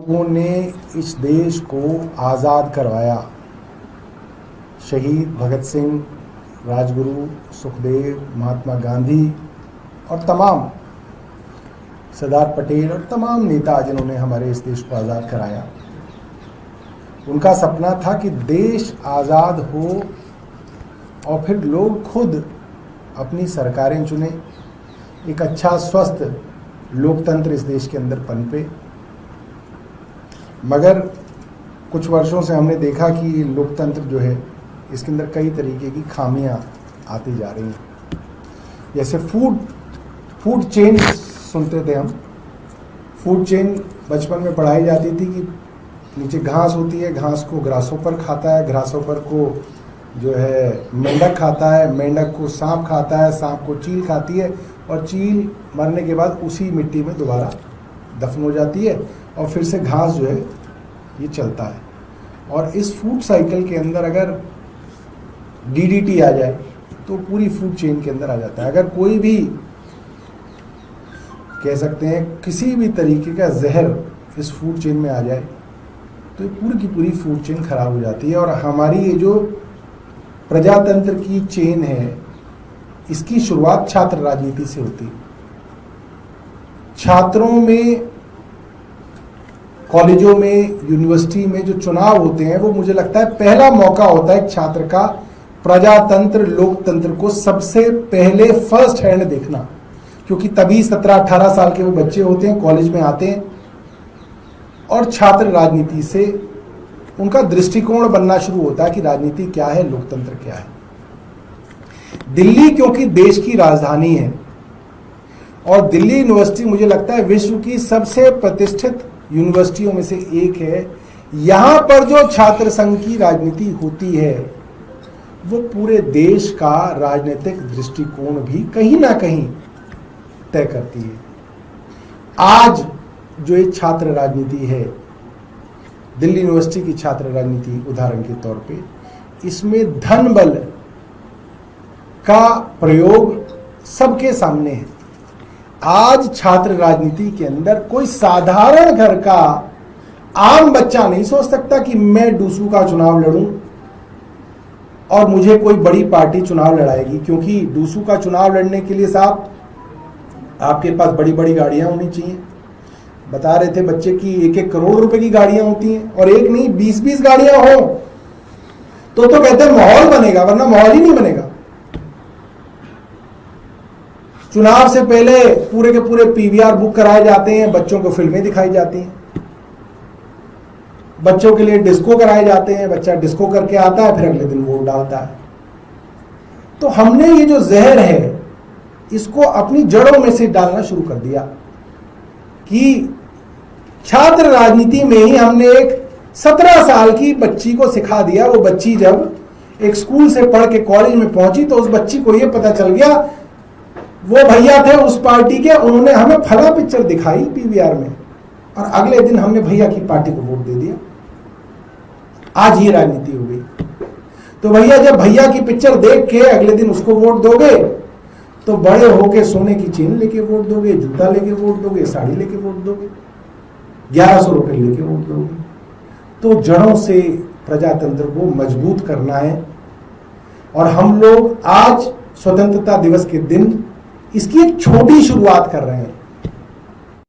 लोगों ने इस देश को आज़ाद करवाया। शहीद भगत सिंह, राजगुरु, सुखदेव, महात्मा गांधी और तमाम सरदार पटेल और तमाम नेता जिन्होंने हमारे इस देश को आज़ाद कराया, उनका सपना था कि देश आज़ाद हो और फिर लोग खुद अपनी सरकारें चुने, एक अच्छा स्वस्थ लोकतंत्र इस देश के अंदर पनपे। मगर कुछ वर्षों से हमने देखा कि लोकतंत्र जो है इसके अंदर कई तरीके की खामियां आती जा रही हैं। जैसे फूड चेन सुनते थे हम। फूड चेन बचपन में पढ़ाई जाती थी कि नीचे घास होती है, घास को ग्रासहोपर खाता है, ग्रासहोपर को जो है मेंढक खाता है, मेंढक को सांप खाता है, सांप को चील खाती है और चील मरने के बाद उसी मिट्टी में दोबारा दफन हो जाती है और फिर से घास जो है ये चलता है। और इस फूड साइकिल के अंदर अगर DDT आ जाए तो पूरी फूड चेन के अंदर आ जाता है। अगर कोई भी कह सकते हैं किसी भी तरीके का जहर इस फूड चेन में आ जाए तो पूरी की पूरी फूड चेन खराब हो जाती है। और हमारी ये जो प्रजातंत्र की चेन है, इसकी शुरुआत छात्र राजनीति से होती है। छात्रों में, कॉलेजों में, यूनिवर्सिटी में जो चुनाव होते हैं वो मुझे लगता है पहला मौका होता है छात्र का प्रजातंत्र, लोकतंत्र को सबसे पहले फर्स्ट हैंड देखना, क्योंकि तभी 17-18 साल के वो बच्चे होते हैं, कॉलेज में आते हैं और छात्र राजनीति से उनका दृष्टिकोण बनना शुरू होता है कि राजनीति क्या है, लोकतंत्र क्या है। दिल्ली क्योंकि देश की राजधानी है और दिल्ली यूनिवर्सिटी मुझे लगता है विश्व की सबसे प्रतिष्ठित यूनिवर्सिटियों में से एक है। यहां पर जो छात्र संघ की राजनीति होती है वो पूरे देश का राजनीतिक दृष्टिकोण भी कहीं ना कहीं तय करती है। आज जो एक छात्र राजनीति है, दिल्ली यूनिवर्सिटी की छात्र राजनीति उदाहरण के तौर पे, इसमें धन बल का प्रयोग सबके सामने है। आज छात्र राजनीति के अंदर कोई साधारण घर का आम बच्चा नहीं सोच सकता कि मैं डूसू का चुनाव लड़ूं और मुझे कोई बड़ी पार्टी चुनाव लड़ाएगी, क्योंकि डूसू का चुनाव लड़ने के लिए साहब आपके पास बड़ी बड़ी गाड़ियां होनी चाहिए। बता रहे थे बच्चे की 1-1 करोड़ रुपए की गाड़ियां होती हैं और एक नहीं 20-20 गाड़ियां हो तो कहते हैं माहौल बनेगा, वरना माहौल ही नहीं बनेगा। चुनाव से पहले पूरे के पूरे PVR बुक कराए जाते हैं, बच्चों को फिल्में दिखाई जाती हैं, बच्चों के लिए डिस्को कराए जाते हैं, बच्चा डिस्को करके आता है फिर अगले दिन वोट डालता है। तो हमने ये जो जहर है इसको अपनी जड़ों में से डालना शुरू कर दिया कि छात्र राजनीति में ही हमने एक 17 साल की बच्ची को सिखा दिया। वो बच्ची जब एक स्कूल से पढ़ के कॉलेज में पहुंची तो उस बच्ची को ये पता चल गया, वो भैया थे उस पार्टी के, उन्होंने हमें फला पिक्चर दिखाई PVR में और अगले दिन हमने भैया की पार्टी को वोट दे दिया। आज ये राजनीति हो गई। तो भैया जब भैया की पिक्चर देख के अगले दिन उसको वोट दोगे तो बड़े होके सोने की चेन लेके वोट दोगे, जूता लेके वोट दोगे, साड़ी लेके वोट दोगे, 1100 रुपए लेके वोट दोगे। तो जड़ों से प्रजातंत्र को मजबूत करना है और हम लोग आज स्वतंत्रता दिवस के दिन इसकी एक छोटी शुरुआत कर रहे हैं।